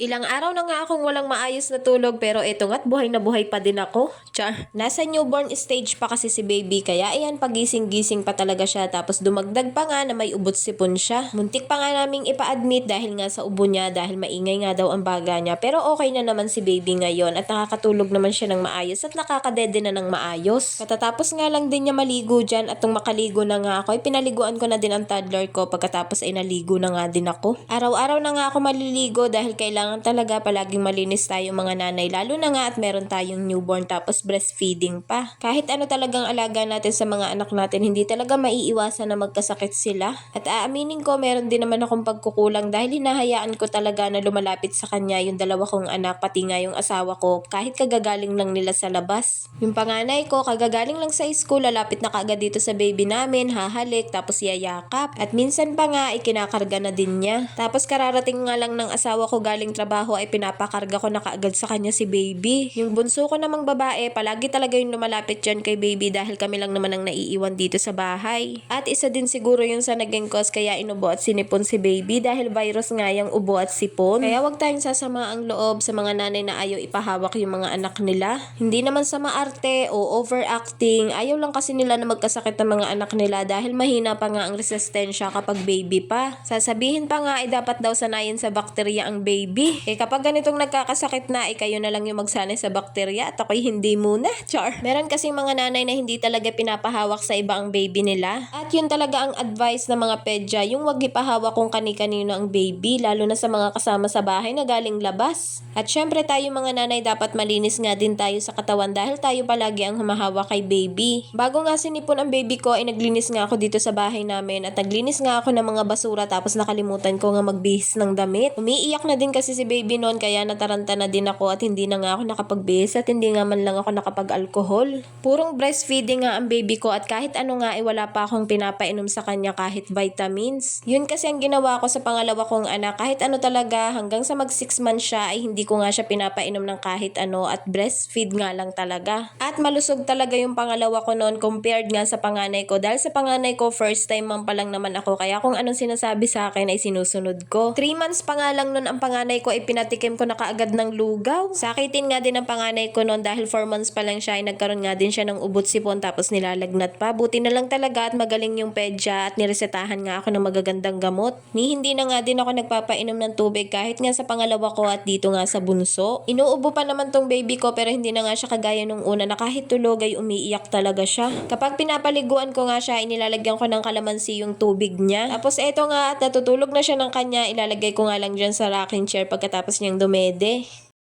Ilang araw na nga akong walang maayos na tulog pero eto nga't buhay na buhay pa din ako. Char. Nasa newborn stage pa kasi si baby kaya ayan pagising-gising pa talaga siya tapos dumagdag pa nga na may ubot sipon siya. Muntik pa nga naming ipa-admit dahil nga sa ubo niya dahil maingay nga daw ang baga niya pero okay na naman si baby ngayon at nakakatulog naman siya ng maayos at nakakadede na ng maayos. Katatapos nga lang din niya maligo dyan at nung makaligo na nga ako ay pinaliguan ko na din ang toddler ko pagkatapos ay naligo na nga din ako. Araw-araw na nga ako maliligo dahil kailangan talaga palaging malinis tayo mga nanay lalo na nga at meron tayong newborn tapos breastfeeding pa. Kahit ano talagang alaga natin sa mga anak natin hindi talaga maiiwasan na magkasakit sila. At aaminin ko meron din naman akong pagkukulang dahil hinahayaan ko talaga na lumalapit sa kanya yung dalawa kong anak pati nga yung asawa ko kahit kagagaling lang nila sa labas. Yung panganay ko kagagaling lang sa school lalapit na kaagad dito sa baby namin hahalik tapos yayakap at minsan pa nga ikinakarga na din niya. Tapos kararating nga lang ng asawa ko galing trabaho ay pinapakarga ko na kaagad sa kanya si baby. Yung bunso ko namang babae, palagi talaga yung lumalapit dyan kay baby dahil kami lang naman ang naiiwan dito sa bahay. At isa din siguro yung sa naging cause kaya inubo at sinipon si baby dahil virus nga yung ubo at sipon. Kaya wag tayong sasama ang loob sa mga nanay na ayaw ipahawak yung mga anak nila. Hindi naman sa maarte o overacting, ayaw lang kasi nila na magkasakit ng mga anak nila dahil mahina pa nga ang resistensya kapag baby pa. Sasabihin pa nga ay dapat daw sanayin sa bakterya ang baby. Kapag ganitong nagkakasakit na, kayo na lang yung magsanay sa bakterya at ako'y hindi muna. Char. Meron kasing mga nanay na hindi talaga pinapahawak sa iba ang baby nila. At yun talaga ang advice ng mga pedya, yung wag ipahawak kung kani-kanino ang baby, lalo na sa mga kasama sa bahay na galing labas. At syempre tayo mga nanay dapat malinis nga din tayo sa katawan dahil tayo palagi ang humahawak kay baby. Bago nga sinipon ang baby ko ay naglinis nga ako dito sa bahay namin at naglinis nga ako ng mga basura tapos nakalimutan ko nga magbihis ng damit. Umiiyak na din kasi si baby noon kaya nataranta na din ako at hindi na nga ako nakapagbihis at hindi nga man lang ako nakapag-alcohol. Purong breastfeeding nga ang baby ko at kahit ano nga wala pa akong pinapainom sa kanya kahit vitamins. Yun kasi ang ginawa ko sa pangalawa kong anak kahit ano talaga hanggang sa mag 6 months siya ay hindi ko nga siya pinapainom ng kahit ano at breastfeed nga lang talaga. At malusog talaga yung pangalawa ko noon compared nga sa panganay ko dahil sa panganay ko first time mom pa lang naman ako kaya kung anong sinasabi sa akin ay sinusunod ko. 3 months pa nga lang noon ang panganay ko ay pinatikim ko na kaagad ng lugaw. Sakitin nga din ang panganay ko noon dahil 4 months pa lang siya ay nagkaroon nga din siya ng ubot sipon tapos nilalagnat pa. Buti na lang talaga at magaling yung pedya at niresetahan nga ako ng magagandang gamot. Hindi na nga din ako nagpapainom ng tubig kahit nga sa pangalawa ko at dito nga sa bunso. Inuubo pa naman tong baby ko pero hindi na nga siya kagaya nung una na kahit tulog ay umiiyak talaga siya. Kapag pinapaliguan ko nga siya inilalagyan ko ng kalamansi yung tubig niya. Tapos eto nga at natutulog na siya ng kanya ilalagay ko nga lang dyan sa rocking chair pagkatapos niyang dumede.